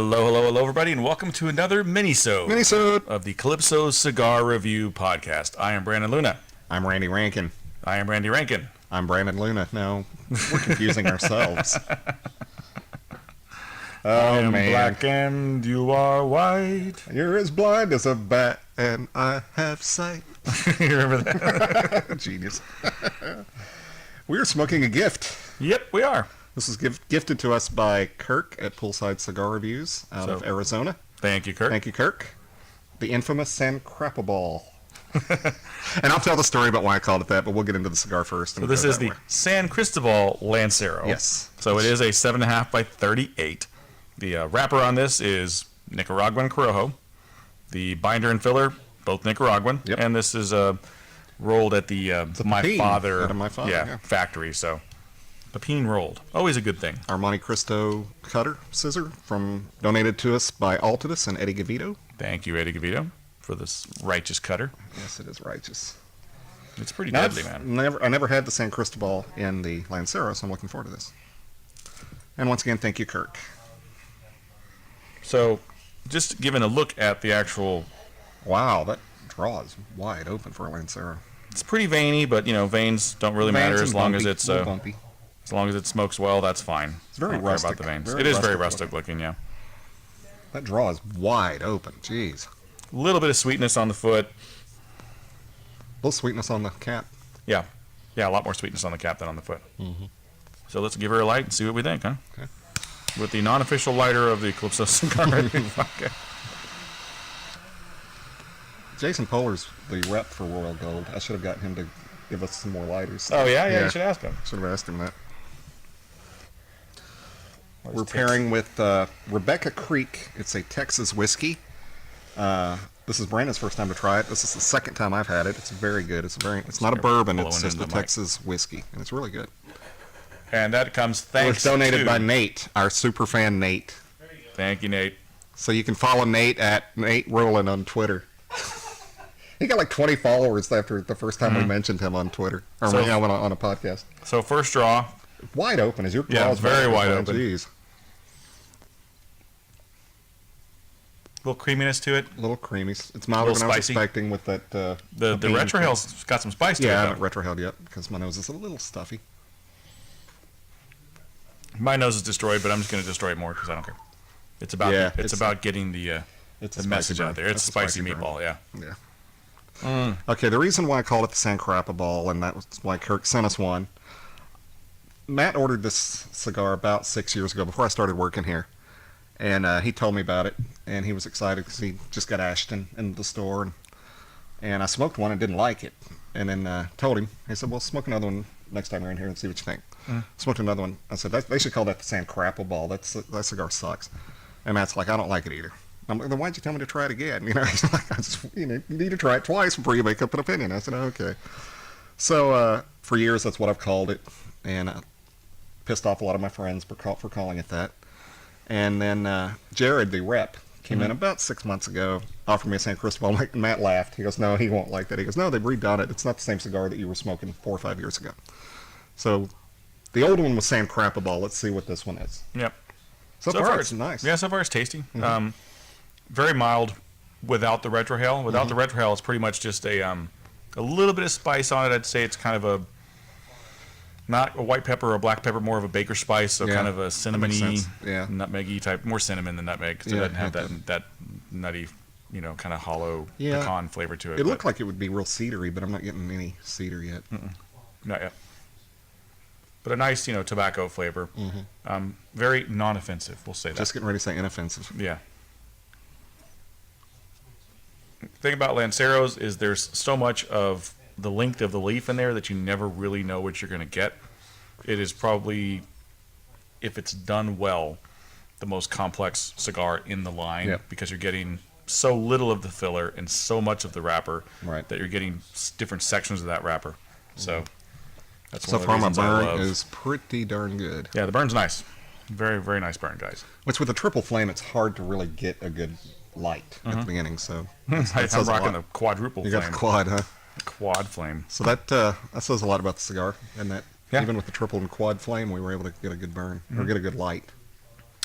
Hello, everybody, and welcome to another Minisode of the Calypso Cigar Review Podcast. I am Brandon Luna. I'm Randy Rankin. I am Randy Rankin. I'm Brandon Luna. No, we're confusing ourselves. I am black and you are white. You're as blind as a bat and I have sight. You remember that? Genius. We're smoking a gift. Yep, we are. This is gifted to us by Kirk at Poolside Cigar Reviews out of Arizona. Thank you, Kirk. Thank you, Kirk. The infamous San Cristobal. And I'll tell the story about why I called it that, but we'll get into the cigar first. So this is the San Cristobal Lancero. Yes. So it is a 7.5 by 38. The wrapper on this is Nicaraguan Corojo. The binder and filler, both Nicaraguan. Yep. And this is rolled at the my father yeah. factory. So Pepin rolled. Always a good thing. Our Monte Cristo cutter scissor donated to us by Altidus and Eddie Gavito. Thank you, Eddie Gavito, for this righteous cutter. Yes, it is righteous. It's pretty deadly, man. I never had the San Cristobal in the Lancero, so I'm looking forward to this. And once again, thank you, Kirk. So, just giving a look at the actual... Wow, that draw is wide open for a Lancero. It's pretty veiny, but, veins don't really matter as long as it's... bumpy. As long as it smokes well, that's fine. It's very rustic. About the veins. It is very rustic looking, yeah. That draw is wide open. Jeez. A little bit of sweetness on the foot. A little sweetness on the cap. Yeah. Yeah, a lot more sweetness on the cap than on the foot. Mm-hmm. So let's give her a light and see what we think, huh? Okay. With the non-official lighter of the Calypso Cigar Review Podcast. Jason Poehler's the rep for Royal Gold. I should have gotten him to give us some more lighters. Oh, yeah, you should ask him. Should have asked him that. We're pairing with Rebecca Creek. It's a Texas whiskey. This is Brandon's first time to try it. This is the second time I've had it. It's very good. It's not a bourbon. It's just a Texas whiskey, and it's really good. And that comes thanks to... It was donated by Nate, our super fan Nate. Thank you, Nate. So you can follow Nate at Nate Rowland on Twitter. He got like 20 followers after the first time we mentioned him on Twitter, or on a podcast. So first draw... Wide open. Is your draw? Yeah, very wide open. Jeez. A little creaminess to it. A little creamy. It's milder than I was expecting with that. The retrohale's got some spice to it. Yeah, I haven't retrohaled yet because my nose is a little stuffy. My nose is destroyed, but I'm just going to destroy it more because I don't care. It's about getting the message out there. It's a spicy meatball, yeah. Yeah. Okay, the reason why I called it the San Cristobal, and that was why Kirk sent us one. Matt ordered this cigar about 6 years ago before I started working here. And he told me about it, and he was excited because he just got Ashton in the store. And I smoked one and didn't like it. And then told him. He said, well, smoke another one next time you're in here and see what you think. Smoked another one. I said, they should call that the San Cristobal. That cigar sucks. And Matt's like, I don't like it either. I'm like, then why'd you tell me to try it again? He's like, you need to try it twice before you make up an opinion. I said, okay. So for years, that's what I've called it. And pissed off a lot of my friends for calling it that. And then Jared, the rep, came in about 6 months ago, offered me a San Cristobal. Matt laughed. He goes, no, he won't like that. He goes, no, they've redone it. It's not the same cigar that you were smoking 4 or 5 years ago. So the old one was San Cristobal. Let's see what this one is. Yep. So far it's nice. Yeah, so far it's tasty. Mm-hmm. Very mild without the retrohale. Without the retrohale, it's pretty much just a little bit of spice on it. I'd say it's kind of not a white pepper or a black pepper, more of a baker spice, so kind of a cinnamony, nutmeggy type, more cinnamon than nutmeg, because it doesn't have that nutty, kind of hollow pecan flavor to it. It looked like it would be real cedary, but I'm not getting any cedar yet. Not yet. But a nice, tobacco flavor. Very non-offensive, we'll say that. Just getting ready to say inoffensive. Yeah. The thing about Lanceros is there's so much of the length of the leaf in there that you never really know what you're going to get. It is probably, if it's done well, the most complex cigar in the line because you're getting so little of the filler and so much of the wrapper that you're getting different sections of that wrapper. So that's so far my burn is pretty darn good. Yeah, the burn's nice. Very, very nice burn, guys. Which with a triple flame, it's hard to really get a good light at the beginning. So I'm rocking the quadruple flame. You got the quad, huh? Quad flame. So that says a lot about the cigar, and that even with the triple and quad flame, we were able to get a good burn or get a good light.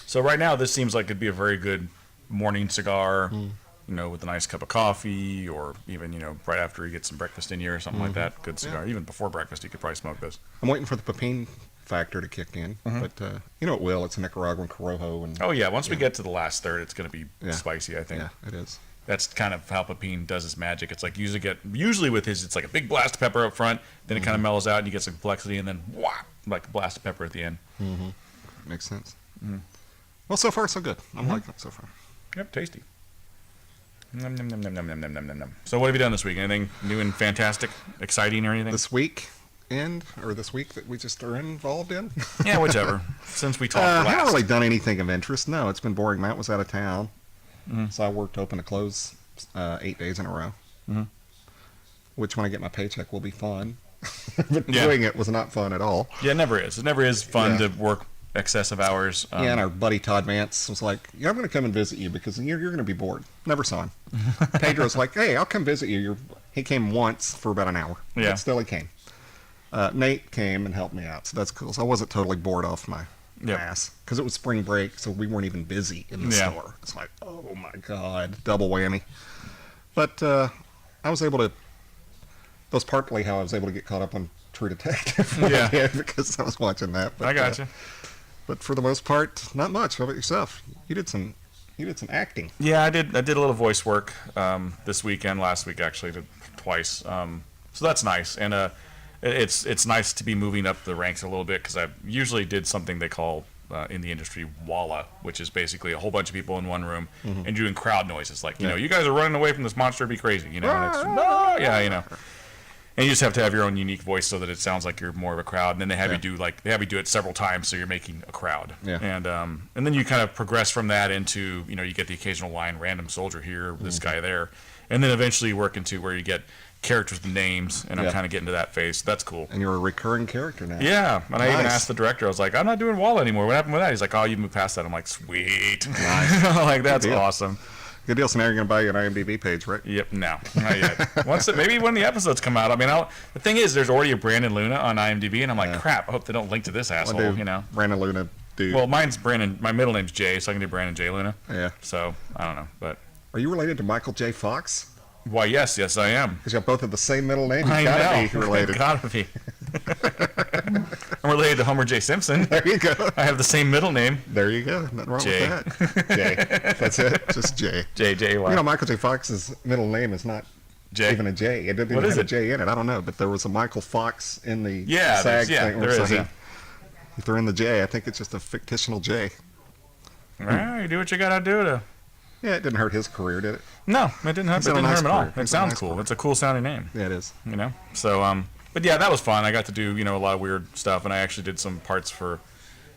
So right now, this seems like it'd be a very good morning cigar, with a nice cup of coffee, or even, right after you get some breakfast in you or something like that. Good cigar. Even before breakfast, you could probably smoke this. I'm waiting for the pepin factor to kick in, but it will. It's a Nicaraguan Corojo. And, oh, yeah. Once we get to the last third, it's going to be spicy, I think. Yeah, it is. That's kind of how pepin does his magic. It's like usually with his, it's like a big blast of pepper up front, then it kind of mellows out and you get some complexity, and then like a blast of pepper at the end. Makes sense. Well, so far, so good. I'm liking it so far. Yep, tasty. Nom, nom, nom, nom, nom, nom, nom, nom, nom, nom. So what have you done this week? Anything new and fantastic, exciting or anything? This week that we just are involved in? Yeah, whichever. Since we talked last. I haven't really done anything of interest. No, it's been boring. Matt was out of town. So I worked open to close 8 days in a row. Which, when I get my paycheck, will be fun. But doing it was not fun at all. Yeah, it never is. It never is fun to work excessive hours. And our buddy Todd Vance was like, I'm going to come and visit you because you're going to be bored. Never saw him. Pedro's like, hey, I'll come visit you. He came once for about an hour. Yeah. But still he came. Nate came and helped me out, so that's cool. So I wasn't totally bored off my ass. Because it was spring break, so we weren't even busy in the store. It's like, oh my God, double whammy. But I was able to, that was partly how I was able to get caught up on True Detective. Because I was watching that. But, I got you. But for the most part, not much. How about yourself? You did some acting. Yeah, I did a little voice work this weekend. Last week, actually, did twice. So that's nice, and it's nice to be moving up the ranks a little bit, because I usually did something they call in the industry walla, which is basically a whole bunch of people in one room and doing crowd noises, like you guys are running away from this monster, be crazy, and it's and you just have to have your own unique voice so that it sounds like you're more of a crowd. And then they have you do it several times, so you're making a crowd. Yeah. And then you kind of progress from that into, you get the occasional line, random soldier here, this guy there, and then eventually you work into where you get characters with names, and I'm kind of getting to that phase. That's cool. And you're a recurring character now. Yeah, and I even asked the director, I was like, I'm not doing Wall anymore. What happened with that? He's like, oh, you moved past that. I'm like, sweet. Nice. Like, that's awesome. Good deal. So now you're going to buy you an IMDb page, right? Yep. No, not yet. Maybe when the episodes come out. I mean, the thing is, there's already a Brandon Luna on IMDb, and I'm like, crap. I hope they don't link to this asshole. Brandon Luna, dude. Well, mine's Brandon. My middle name's Jay, so I can do Brandon J. Luna. Yeah. So I don't know, but. Are you related to Michael J. Fox? Why, yes, I am. Because you have both of the same middle name. I gotta be related. Gotta be. I'm related to Homer J. Simpson. There you go. I have the same middle name. There you go. Nothing wrong Jay. with that. Jay. That's it. Just Jay. J-J-Y. Michael J. Fox's middle name is not Jay. Even a J. It didn't even have a J in it. I don't know, but there was a Michael Fox in the SAG thing. There is. If they're in the J, I think it's just a fictional J. Well, you do what you gotta do to. Yeah, it didn't hurt his career, did it? No, it didn't hurt. It didn't hurt him at all. It sounds cool. It's a cool sounding name. Yeah, it is. So but yeah, that was fun. I got to do a lot of weird stuff, and I actually did some parts for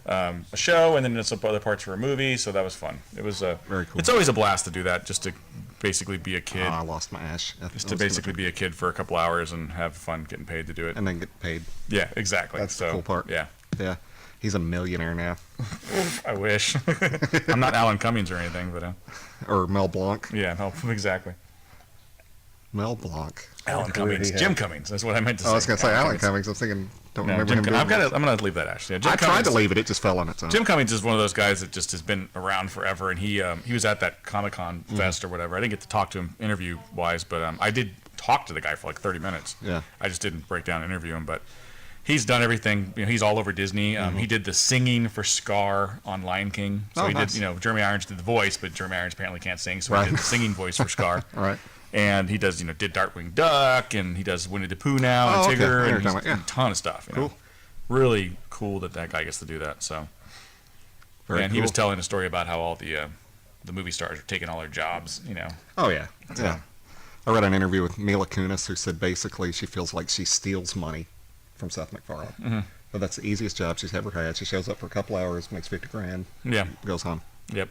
a show, and then did some other parts for a movie. So that was fun. It was very cool. It's always a blast to do that, just to basically be a kid. I lost my ash. Just to basically be a kid for a couple hours and have fun getting paid to do it. And then get paid. Yeah, exactly. That's the cool part. Yeah. Yeah. He's a millionaire now. I wish. I'm not Alan Cummings or anything, but or Mel Blanc. Yeah, no, exactly. Mel Blanc. Alan Cummings. Jim Cummings. That's what I meant to say. I was going to say Alan Cummings. I was thinking, remember him. I'm going to leave that, actually. I tried to leave it. It just fell on its own. Jim Cummings is one of those guys that just has been around forever, and he was at that Comic-Con fest or whatever. I didn't get to talk to him interview-wise, but I did talk to the guy for like 30 minutes. Yeah. I just didn't break down and interview him, but he's done everything. He's all over Disney. He did the singing for Scar on Lion King. So he did, Jeremy Irons did the voice, but Jeremy Irons apparently can't sing, so he did the singing voice for Scar. Right. And he does, did Darkwing Duck, and he does Winnie the Pooh now, and Tigger, and he's a ton of stuff. Cool. Really cool that guy gets to do that. So. Very and cool. He was telling a story about how all the movie stars are taking all their jobs. Oh yeah. Yeah. I read an interview with Mila Kunis who said basically she feels like she steals money from Seth MacFarlane. But that's the easiest job she's ever had. She shows up for a couple hours, makes $50,000, goes home. Yep.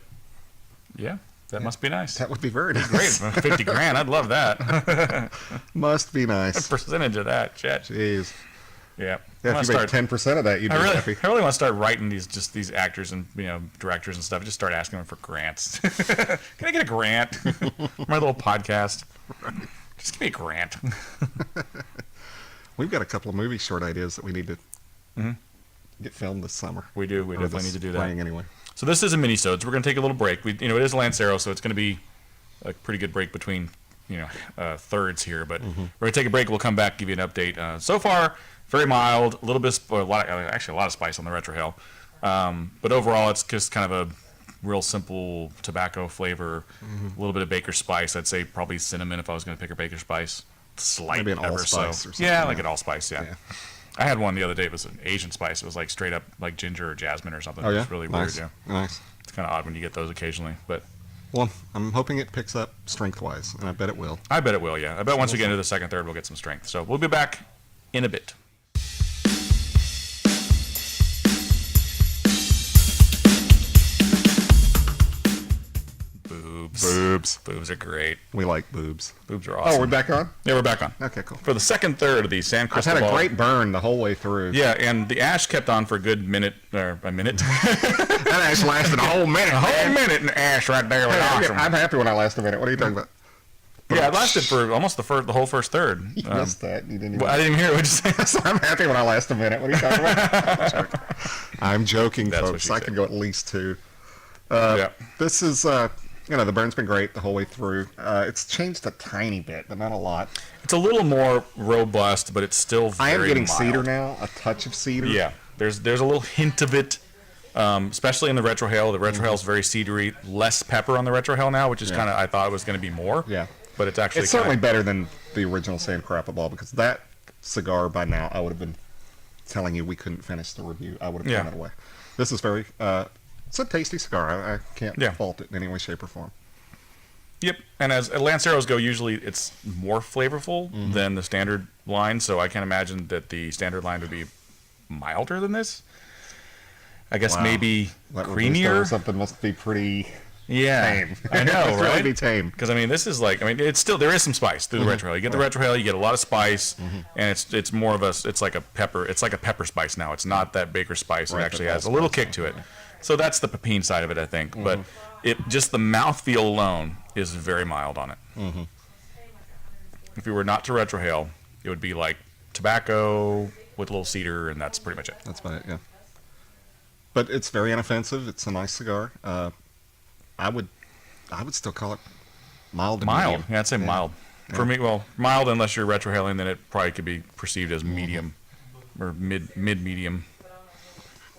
Yeah, that must be nice. That would be very nice. Great, $50,000. I'd love that. Must be nice. A percentage of that, chat. Jeez. Yeah. Yeah, if you made 10% of that, you'd be happy. I really want to start writing these actors and directors and stuff. Just start asking them for grants. Can I get a grant? My little podcast. Just give me a grant. We've got a couple of movie short ideas that we need to get filmed this summer. We do. We definitely need to do that. Anyway. So this is a Minisode, so we're going to take a little break. It is a Lancero, so it's going to be a pretty good break between, thirds here. But we're going to take a break. We'll come back, give you an update. So far, very mild, a little bit, a lot of spice on the retrohale. But overall, it's just kind of a real simple tobacco flavor, a little bit of baker spice. I'd say probably cinnamon if I was going to pick a baker spice. Slight, maybe an ever allspice so. or something. Yeah, like an allspice. Yeah. I had one the other day. It was an Asian spice. It was like straight up like ginger or jasmine or something. Oh, yeah? It was really Nice. weird. Yeah. Nice. It's kind of odd when you get those occasionally, but Well, I'm hoping it picks up strength-wise, and I bet it will. I bet it will. Yeah, I bet once we get into the second, third, we'll get some strength. So we'll be back in a bit. Boobs are great. We like boobs. Boobs are awesome. Oh, we're back on? Yeah, we're back on. Okay, cool. For the second third of the San I've Cristobal. had a great burn the whole way through. Yeah, and the ash kept on for a good minute, or a minute. That ash lasted a whole minute. A whole minute in ash right there was awesome. I'm happy when I last a minute. What are you talking about? Yeah, it lasted for almost the whole first third. You missed that. You didn't even... Well, I didn't even hear what you said. I'm happy when I last a minute. What are you talking about? I'm joking, That's what folks. she I said. could go at least 2. Yeah. This is, the burn's been great the whole way through. It's changed a tiny bit, but not a lot. It's a little more robust, but it's still very I am getting mild. cedar now, a touch of cedar. Yeah, there's a little hint of it, especially in the retrohale. The retrohale is very cedary. Less pepper on the retrohale now, which is kind of, I thought it was going to be more. Yeah. But it's actually It's certainly better than the original San Cristobal, because that cigar by now I would have been telling you we couldn't finish the review. I would have thrown it away. This is very, it's a tasty cigar. I can't fault it in any way, shape, or form. Yep, and as Lanceros go, usually it's more flavorful than the standard line, so I can imagine that the standard line would be milder than this. I guess maybe That creamier. Robusto or something must be pretty Yeah, tame. I know, It's right? really be tame. Because I mean, this is like, it's still, there is some spice through the retrohale. You get the retrohale, you get a lot of spice, and it's more of it's like a pepper spice now. It's not that baker spice. Right, It actually that has a little kick to it. So that's the pepin side of it, I think. But just the mouthfeel alone is very mild on it. If you were not to retrohale, it would be like tobacco with a little cedar, and that's pretty much it. That's about it, yeah. But it's very inoffensive. It's a nice cigar. I would still call it mild. Mild, yeah, I'd say mild. For me, well, mild unless you're retrohaling, then it probably could be perceived as medium or mid-medium.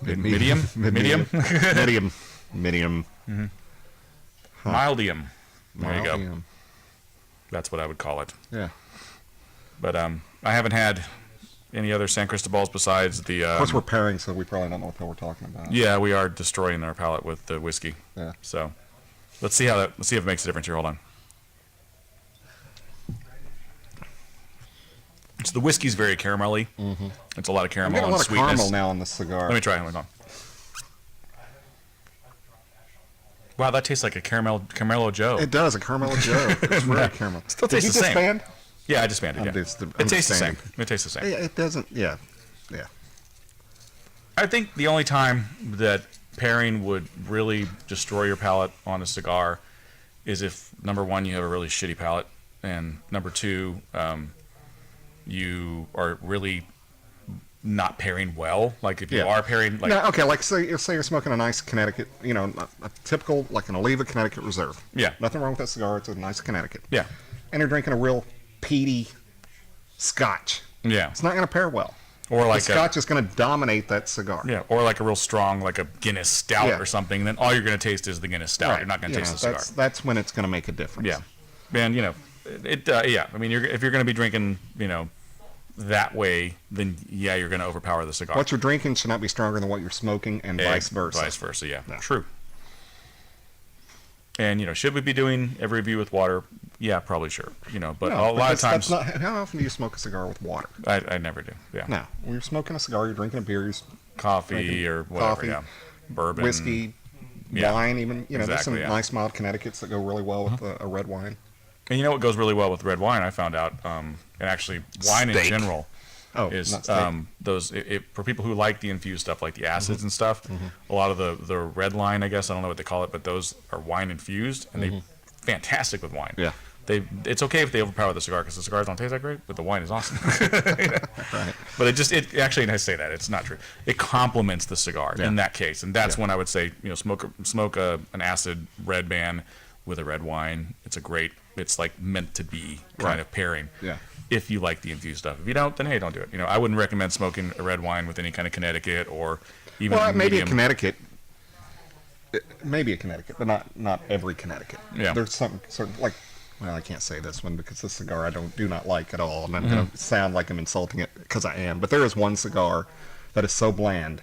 Medium? Medium. Medium. Mildium. There you go. Mildium. That's what I would call it. Yeah. But I haven't had any other San Cristobals besides the. Of course, we're pairing, so we probably don't know what the hell we're talking about. Yeah, we are destroying our palate with the whiskey. Yeah. So, let's see if it makes a difference here. Hold on. So the whiskey's very caramelly. It's a lot of I'm caramel getting a and lot of sweetness. caramel now on this cigar. Let me try. Hold on. Wow, that tastes like a Caramello Joe. It does, a Caramel Joe. It's really caramel. Still Did tastes you the same. disband? Yeah, I disbanded. Yeah. It tastes the same. It tastes the same. Yeah, it doesn't, yeah. I think the only time that pairing would really destroy your palate on a cigar is if, number one, you have a really shitty palate, and number two, you are really not pairing well. Like if you are pairing, like no, okay, like say you're smoking a nice Connecticut, a typical, like an Oliva Connecticut Reserve. Yeah. Nothing wrong with that cigar. It's a nice Connecticut. yeah, And you're drinking a real peaty Scotch. yeah, It's not going to pair well. or like The Scotch is going to dominate that cigar. or like a real strong, like a Guinness Stout Yeah. or something. Then all you're going to taste is the Guinness Stout. Right. You're not going to taste the cigar. That's when it's going to make a difference. Yeah, and yeah. I mean, if you're going to be drinking, that way, then you're going to overpower the cigar. What you're drinking should not be stronger than what you're smoking, and vice versa. Vice versa, yeah. True. And should we be doing every review with water? Yeah, probably sure. But No, a lot of that's times not, how often do you smoke a cigar with water? I never do. Yeah. No. When you're smoking a cigar, you're drinking a beer, you're Coffee or whatever. coffee, Yeah. Bourbon. whiskey, Yeah. wine, even. There's some Exactly, yeah. nice mild Connecticut's that go really well with a red wine. And you know what goes really well with red wine? I found out, and actually wine in Steak. general is not steak. those for people who like the infused stuff, like the acids and stuff. A lot of the red line, I guess I don't know what they call it, but those are wine infused, and they're fantastic with wine. Yeah. It's okay if they overpower the cigar because the cigars don't taste that great, but the wine is awesome. Right. But it actually, and I say that it's not true. It complements the cigar in that case, and that's when I would say, smoke an acid red band with a red wine. It's like meant to be kind of pairing. Yeah. If you like the infused stuff. If you don't, then hey, don't do it. I wouldn't recommend smoking a red wine with any kind of Connecticut or even maybe medium. a Connecticut. Maybe a Connecticut, but not every Connecticut. Yeah. There's some sort of like, well, I can't say this one because this cigar I do not like at all, and I'm going to sound like I'm insulting it because I am. But there is one cigar that is so bland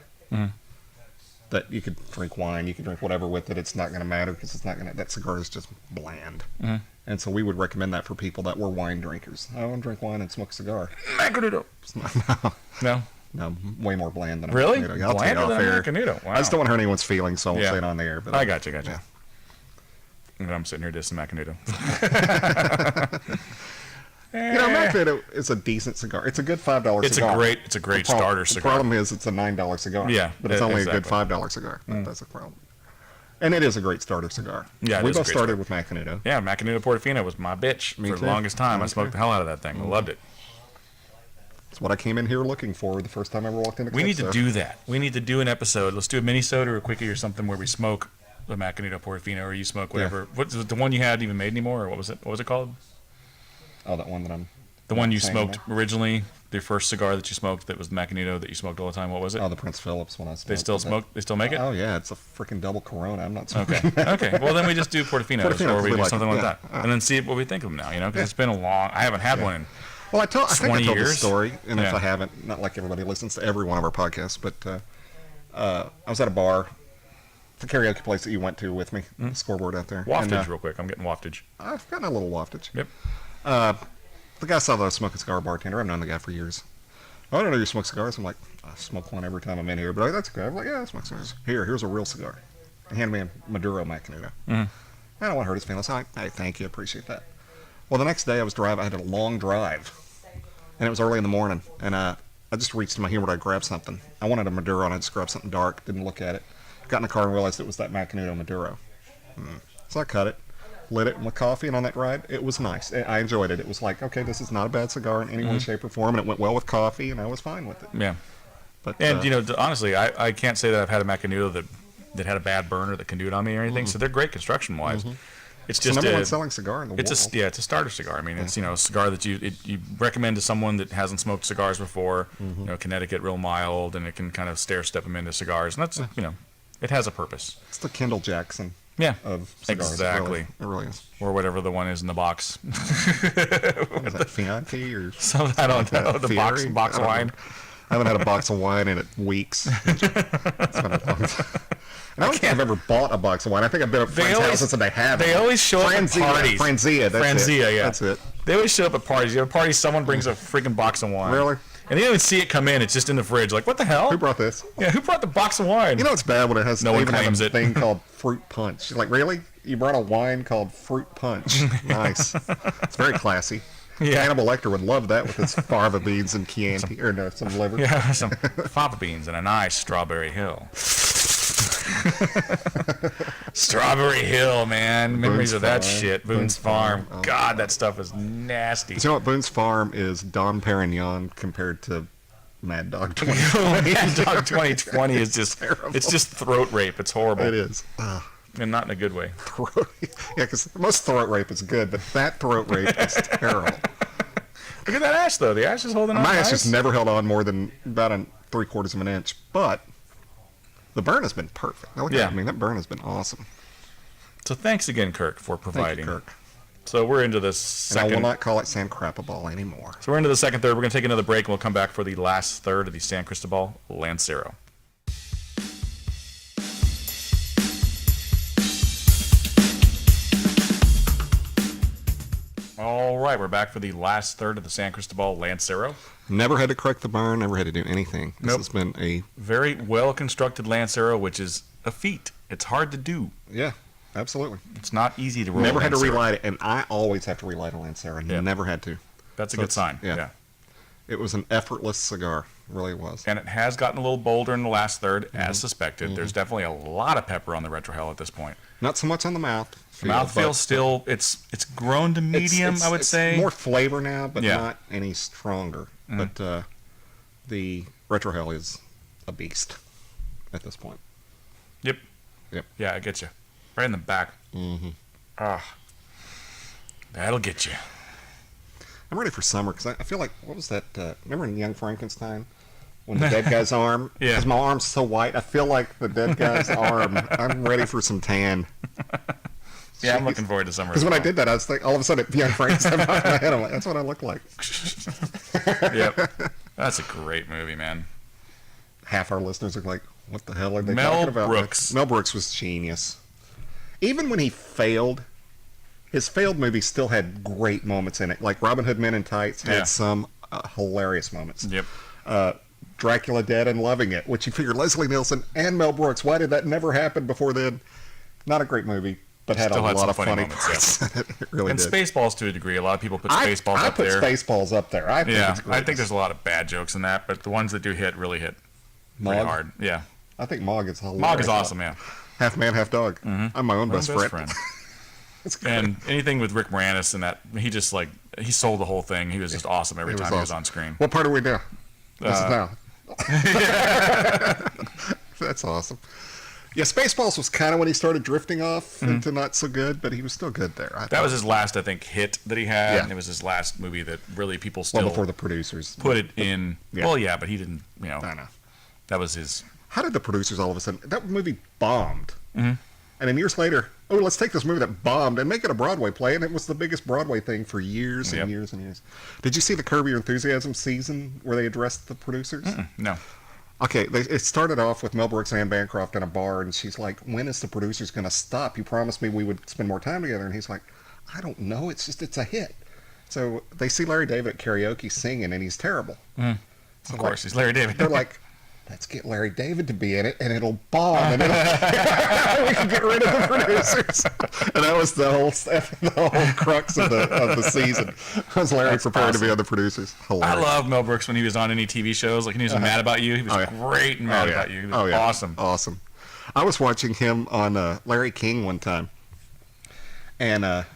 that you could drink wine, you could drink whatever with it. It's not going to matter because that cigar is just bland. And so we would recommend that for people that were wine drinkers. I don't drink wine and smoke a cigar. Macanudo. No. No. No, way more bland than Really? a Macanudo. I'll take it Blander off than a air. Macanudo. Wow. I just don't want to hurt anyone's feelings, so I won't say it on the air. But I got you. Yeah. And I'm sitting here dissing Macanudo. Macanudo is a decent cigar. It's a good $5 cigar. It's a great starter cigar. The problem is it's a $9 cigar. Yeah, but it's only a good exactly. $5 cigar. That's the problem. And it is a great starter cigar. Yeah, we both started with Macanudo. Yeah, Macanudo Portofino was my bitch for the longest time. I smoked the hell out of that thing. I loved it. It's what I came in here looking for the first time I ever walked into We need to Calypso. do that. We need to do an episode. Let's do a Minisode or a quickie or something where we smoke the Macanudo Portofino, or you smoke whatever. What's the one you had even made anymore, or what was it? What was it called? Oh, that one that I'm... The one you saying smoked anymore? originally, the first cigar that you smoked that was the Macanudo that you smoked all the time. What was it? Oh, the Prince Phillips one I smoked. They still smoke? They still make it? Oh, yeah. It's a freaking double Corona. I'm not smoking Okay. Okay. Well, then we just do Portofinos, Portofino, or we we do like something it. like Yeah. that, and then see what we think of them now. Because it's been a long. I haven't had one in. Well, I think I 20 told years? this story, and if Yeah. I haven't, not like everybody listens to every one of our podcasts, but I was at a bar, the karaoke place that you went to with me, the scoreboard out there. Waftage, And, real quick. I'm getting waftage. I've gotten a little waftage. Yep. The guy saw that I was smoking cigar bartender. I've known the guy for years. I don't know you smoke cigars. I'm like, I smoke one every time I'm in here, but that's okay. I'm like, yeah, I smoke cigars. Here's a real cigar. He handed me a Maduro Macanudo. I don't want to hurt his feelings. I'm like, hey, thank you, appreciate that. Well, the next day I was driving. I had a long drive, and it was early in the morning, and I just reached in my humidor. I grabbed something. I wanted a Maduro, and I just grabbed something dark. Didn't look at it. Got in the car and realized it was that Macanudo Maduro. So I cut it, lit it with coffee, and on that ride, it was nice. I enjoyed it. It was like, okay, this is not a bad cigar in any way, shape, or form, and it went well with coffee, and I was fine with it. Yeah. But And honestly, I can't say that I've had a Macanudo that had a bad burner that can do it on me or anything. So they're great construction wise. It's it's just the number one selling cigar in the world. it's a starter cigar. I mean, it's a cigar that you recommend to someone that hasn't smoked cigars before. Connecticut, real mild, and it can kind of stair step them into cigars, and that's it has a purpose. It's the Kendall Jackson Yeah, of cigars. exactly. It really is. Or whatever the one is in the box. Is that Fianchi or So I don't know the box Fieri? of I don't wine. know. I haven't had a box of wine in weeks. It's been a long time. And I don't think I've ever bought a box of wine. I think I've been at friends' houses and they have They it. always show up at parties. Franzia, that's it. Franzia, yeah. That's it. They always show up at parties. You have a party, someone brings a freaking box of wine. Really? And you don't even see it come in. It's just in the fridge. Like, what the hell? Who brought this? Yeah, who brought the box of wine? You know it's bad when it has No one even have claims a it. thing called fruit punch. You're like, really? You brought a wine called fruit punch? Nice. It's very classy. Yeah. Hannibal Lecter would love that with his fava beans and Chianti, or no, some liver. Yeah, some fava beans and a nice Strawberry Hill. Strawberry Hill, man. Memories of that Farm. shit. Boone's Farm. God, that stuff is nasty. You know what? Boone's Farm is Dom Perignon compared to Mad Dog 2020. Mad Dog 2020 is just, it's just throat rape. It's horrible. It is. And not in a good way. Yeah, because most throat rape is good, but that throat rape is terrible. Look at that ash, though. The ash is holding on My nice. ass just never held on more than about 3/4 of an inch, but the burn has been perfect. Now, look at Yeah. that. I mean, that burn has been awesome. So thanks again, Kirk, for Thank providing. you, Kirk. So we're into the And I second. will not call it San Crapaball anymore. So we're into the second third. We're going to take another break, and we'll come back for the last third of the San Cristobal Lancero. All right, we're back for the last third of the San Cristobal Lancero. Never had to correct the burn, never had to do anything. This Nope. has been a... Very well-constructed Lancero, which is a feat. It's hard to do. Yeah, absolutely. It's not easy to roll Never a had to Lancero. relight it, and I always have to relight a Lancero. Yeah. Never had to. That's a So good it's- sign. yeah. Yeah. It was an effortless cigar. It really was. And it has gotten a little bolder in the last third, as suspected. There's definitely a lot of pepper on the retrohell at this point. Not so much on the mouth. Mouthfeel still, it's grown to medium, I would say. More flavor now, but not any stronger. But the Retrohell is a beast at this point. Yep. Yep. Yeah, I get you. Right in the back. Mm-hmm. Ah, that'll get you. I'm ready for summer because I feel like, what was that? Remember in Young Frankenstein? When the dead guy's arm? Yeah. Because my arm's so white, I feel like the dead guy's arm. I'm ready for some tan. Yeah, I'm looking forward to summer. Because when I did that, I was like, all of a sudden, Young Frankenstein popped in my head. I'm like, that's what I look like. Yep. That's a great movie, man. Half our listeners are like, what the hell are they Mel talking about? Brooks. Mel Brooks was genius. Even when he failed, his failed movies still had great moments in it. Like Robin Hood Men in Tights had some hilarious moments. Yep. Dracula Dead and Loving It, which you figure Leslie Nielsen and Mel Brooks, why did that never happen before then? Not a great movie, but had a lot of funny parts. Yeah. It really and did. Spaceballs to a degree. A lot of people put Spaceballs up there. I put Spaceballs up there. I think it's great. I think there's a lot of bad jokes in that, but the ones that do hit really hit pretty hard. Yeah. I think Mog is hilarious. Mog is awesome, yeah. Half man, half dog. Mm-hmm. I'm my own best friend. It's great. And anything with Rick Moranis and that, he just he sold the whole thing. He was just awesome every time he was on screen. What part are we now? This is now. That's awesome. Yeah, Spaceballs was kind of when he started drifting off into not so good, but he was still good there. That was his last, I think, hit that he had. Yeah. And it was his last movie that really people still... Well, before the producers. Put it in... Yeah. Well, yeah, but he didn't, I know. That was his... How did the producers all of a sudden... That movie bombed. Mm-hmm. And then years later, let's take this movie that bombed and make it a Broadway play, and it was the biggest Broadway thing for years and years and years. Did you see the Curb Your Enthusiasm season where they addressed the producers? No. Okay, it started off with Mel Brooks and Anne Bancroft in a bar, and she's like, when is the producers going to stop? You promised me we would spend more time together. And he's like, I don't know, it's a hit. So they see Larry David at karaoke singing, and he's terrible. So of course, he's Larry David. They're like, let's get Larry David to be in it, and it'll bomb, and we can get rid of the producers. And that was the whole crux of the season. Was Larry prepared to be on the producers? Hilarious. I love Mel Brooks when he was on any TV shows. Like when he was Mad About You, he was great in Mad About You. He was awesome. Awesome. I was watching him on Larry King one time, and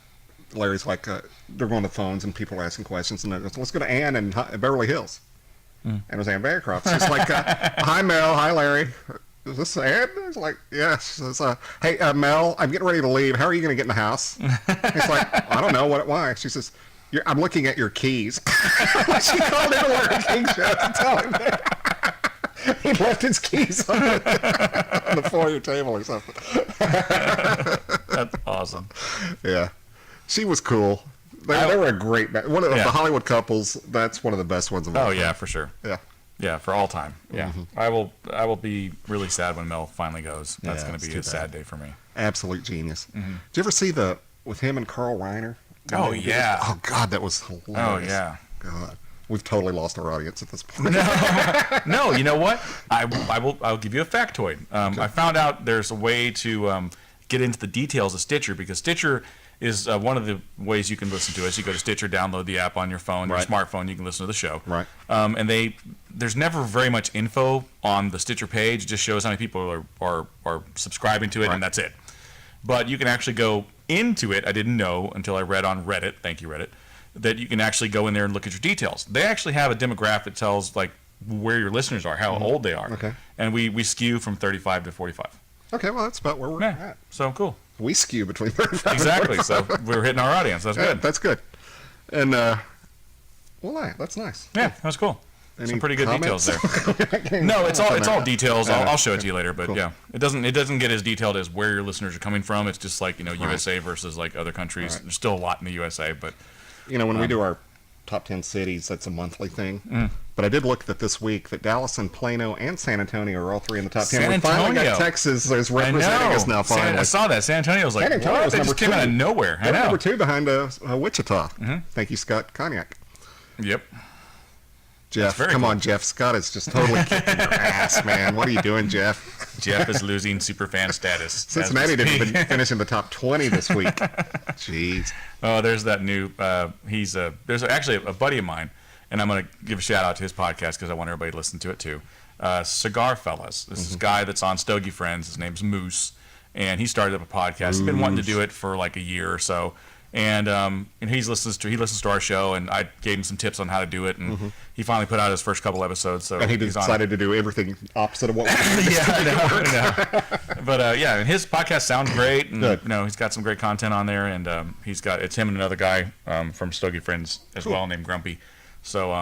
Larry's like, they're going to phones, and people are asking questions, and let's go to Ann in Beverly Hills. And it was Anne Bancroft. She's like, hi, Mel. Hi, Larry. Is this Anne? It's like, yes. It's, hey, Mel, I'm getting ready to leave. How are you going to get in the house? He's like, I don't know. Why? She says, I'm looking at your keys. She called in a Larry King show to tell him that. He left his keys on the foyer table or something. That's awesome. Yeah. She was cool. They were a great one of the Hollywood couples. That's one of the best ones of all time. Yeah, for sure. Yeah, for all time. Yeah, I will be really sad when Mel finally goes. That's going to be a sad day for me. Absolute genius. Did you ever see with him and Carl Reiner? Oh yeah. Oh God, that was hilarious. Oh yeah. God, we've totally lost our audience at this point. No, you know what? I'll give you a factoid. I found out there's a way to get into the details of Stitcher, because Stitcher is one of the ways you can listen to us. You go to Stitcher, download the app on your phone, your smartphone, you can listen to the show. Right. And there's never very much info on the Stitcher page. It just shows how many people are subscribing to it, and that's it. But you can actually go into it. I didn't know until I read on Reddit, thank you Reddit, that you can actually go in there and look at your details. They actually have a demographic that tells like where your listeners are, how old they are. Okay. And we skew from 35 to 45. Okay, well that's about where we're at. So cool. We skew between 35 exactly. and 45. So we're hitting our audience. That's good. That's good. And that's nice. Yeah, that's cool. Some pretty good comments? details there. No, it's all details. I'll show it to you later. But yeah, it doesn't get as detailed as where your listeners are coming from. It's just like USA versus like other countries. There's still a lot in the USA, but when we do our top 10 cities, that's a monthly thing. But I did look at this week that Dallas and Plano and San Antonio are all three in the top 10. San Antonio. We finally got Texas as representing us now. Finally, I saw that. San Antonio was like, San Antonio was they number just came out of nowhere. I know. Number 2 behind Wichita. Thank you, Scott Cognac. Yep. Jeff, come on, Jeff. Scott is just totally kicking your ass, man. What are you doing, Jeff? Jeff is losing superfan status. Cincinnati didn't even finish in the top 20 this week. Jeez. Oh, there's that new. There's actually a buddy of mine, and I'm going to give a shout out to his podcast because I want everybody to listen to it too. Cigar Fellas. This is a guy that's on Stogie Friends. His name's Moose, and he started up a podcast. He's been wanting to do it for like a year or so. And he listens to our show, and I gave him some tips on how to do it, and he finally put out his first couple episodes. So And he decided to do everything opposite of what we did. yeah, I know. But yeah, and his podcast sounds great, and Good. he's got some great content on there, and it's him and another guy from Stogie Friends as well named Grumpy. So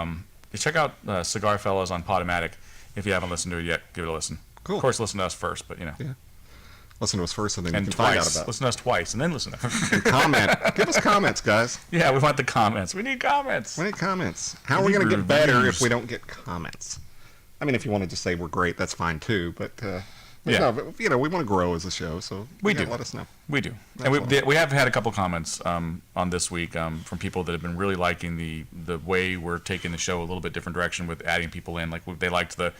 you check out Cigar Fellows on Podomatic if you haven't listened to it yet. Give it a listen. Cool. Of course, listen to us first, but Yeah. Listen to us first, and then and you can find out twice. about it. Listen to us twice, and then listen to us. And comment. Give us comments, guys. Yeah, we want the comments. We need comments. We need comments. How are We we going need to get better reviews. if we don't get comments? I mean, if you want to just say we're great, that's fine too. But Yeah. no, but, we want to grow as a show, so We you gotta do. let us know. We do, and we have had a couple comments on this week from people that have been really liking the way we're taking the show a little bit different direction with adding people in. Like they liked the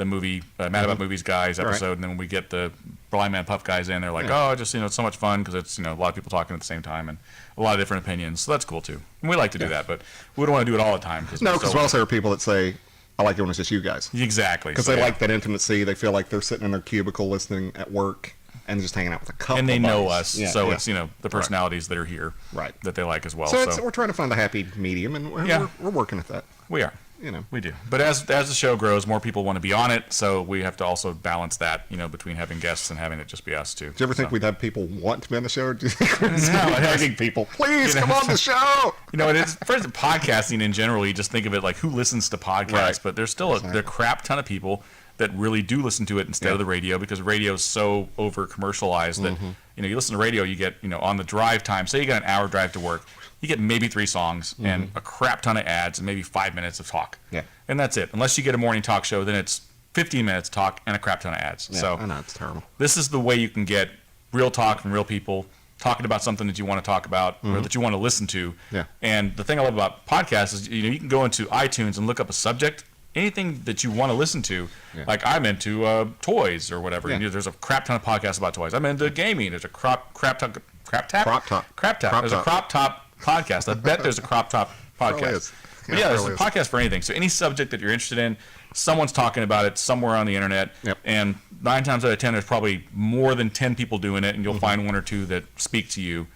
movie Mad About Movies guys episode, and then when we get the Blind Man Puff guys in, they're like, oh, just it's so much fun because it's a lot of people talking at the same time and a lot of different opinions. So that's cool too. And we like to do that, but we don't want to do it all the time. No, because we also have people that say, I like it when it's just you guys. Exactly. Because they like that intimacy. They feel like they're sitting in their cubicle listening at work and just hanging out with a couple and they of know buddies. us, so it's the personalities that are here, Right. that they like as well. So we're trying to find a happy medium, and we're working at that. we are. You know. We do. But as the show grows, more people want to be on it, so we have to also balance that, between having guests and having it just be us too. Do you ever think we'd have people want to be on the show? Or do you think we're just No, it has- begging people, please You know, come on the show? It is first podcasting in general. You just think of it like who listens to podcasts, Right. but there's still a crap ton of people that really do listen to it instead of the radio because radio is so over commercialized that you listen to radio, you get on the drive time. Say you got an hour drive to work, you get maybe 3 songs and a crap ton of ads and maybe 5 minutes of talk. Yeah. And that's it. Unless you get a morning talk show, then it's 15 minutes talk and a crap ton of ads. Yeah, So I know, it's terrible. this is the way you can get real talk from real people talking about something that you want to talk about or that you want to listen to. Yeah. And the thing I love about podcasts is you can go into iTunes and look up a subject, anything that you want to listen to. Yeah. Like I'm into toys or whatever. Yeah. And there's a crap ton of podcasts about toys. I'm into gaming. There's a crop top. Crop top. There's a crop top podcast. I bet there's a crop top Probably podcast. is. But Yeah, there's probably a is. podcast for anything. So any subject that you're interested in, someone's talking about it somewhere on the internet. Yep. And 9 times out of 10, there's probably more than 10 people doing it, and you'll find 1 or 2 that speak to you.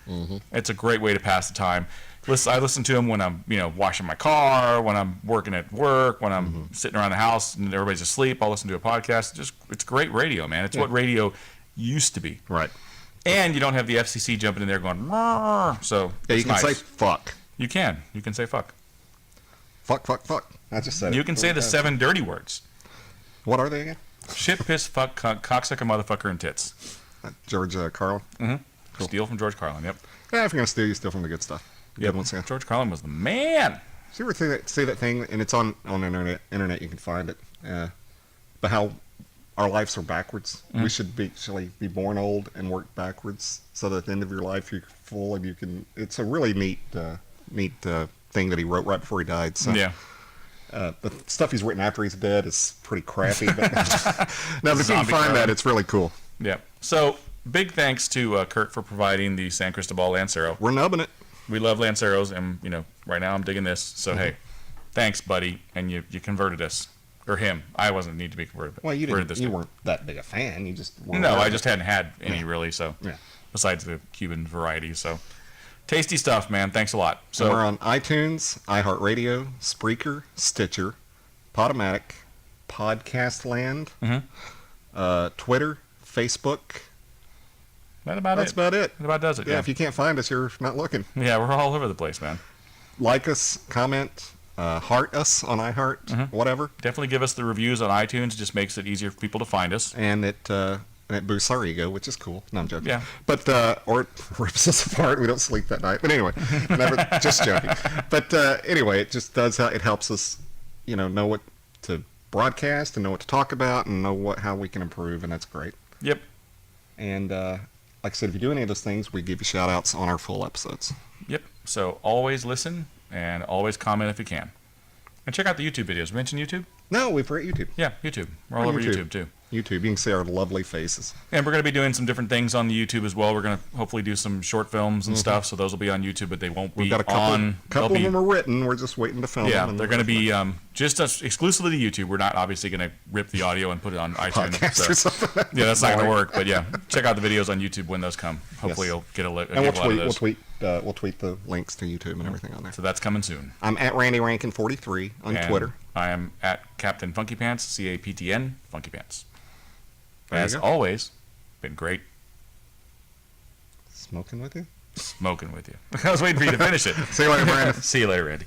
It's a great way to pass the time. I listen to them when I'm, washing my car, when I'm working at work, when I'm sitting around the house and everybody's asleep. I'll listen to a podcast. It's great radio, man. It's what radio used to be. Right. And you don't have the FCC jumping in there going, "Rrr." So Yeah, you it's can nice. say fuck. You can say fuck. Fuck, fuck, fuck. I just said it. You can say the 7 dirty words. What are they again? Shit, piss, fuck, cunt, cocksucker, motherfucker, and tits. George Carlin? Cool. Steal from George Carlin, yep. Yeah, if you're going to steal, you steal from the good stuff. Good ones, yeah. George Carlin was the man. So you ever see that thing, and it's on the internet, you can find it, but how our lives are backwards. We should actually be born old and work backwards, so that at the end of your life you're full and you can. It's a really neat thing that he wrote right before he died. So. Yeah. The stuff he's written after he's dead is pretty crappy, but now if you can Zombie find Carlin. that, it's really cool. Yep. So, big thanks to Kirk for providing the San Cristobal Lancero. We're nubbing it. We love Lanceros, and, right now I'm digging this. So, hey, thanks, buddy. And you converted us. Or him. I wasn't need to be converted. But Well, you converted didn't. this You guy. weren't that big a fan. You just weren't No, aware I of just it. hadn't had any really, so. Yeah. Besides the Cuban variety, so. Tasty stuff, man. Thanks a lot. So So, we're on iTunes, iHeartRadio, Spreaker, Stitcher, Podomatic, Podcast Land, Twitter, Facebook. that's about That's it. about it. That about does it. Yeah, if you can't find us, you're not looking. Yeah, we're all over the place, man. Like us, comment, heart us on iHeart, whatever, Definitely give us the reviews on iTunes. It just makes it easier for people to find us. and it boosts our ego, which is cool. No, I'm joking. Yeah. But or it rips us apart. We don't sleep that night. But anyway, never just joking. But anyway, it just does. It helps us, know what to broadcast and know what to talk about and know how we can improve, and that's great. Yep. And like I said, if you do any of those things, we give you shout outs on our full episodes. Yep. So always listen and always comment if you can. And check out the YouTube videos. Mention YouTube? No, we've got YouTube. Yeah, YouTube. We're all We're over YouTube. YouTube too. YouTube. You can see our lovely faces. And we're going to be doing some different things on the YouTube as well. We're going to hopefully do some short films and stuff, so those will be on YouTube, but they won't be We've got a couple of them are written. We're just waiting to film them. Yeah, they're going to be just exclusively to YouTube. We're not obviously going to rip the audio and put it on iTunes. Podcast or something. Yeah, that's not going to work. But yeah, check out the videos on YouTube when those come. Hopefully, you'll get a look. And we'll tweet the links to YouTube and everything on there. So that's coming soon. I'm at Randy Rankin 43 on Twitter. I am at Captain Funky Pants, CAPTN Funky Pants. As always, been great smoking with you. I was waiting for you to finish it. See you later, Brandon. See you later, Randy.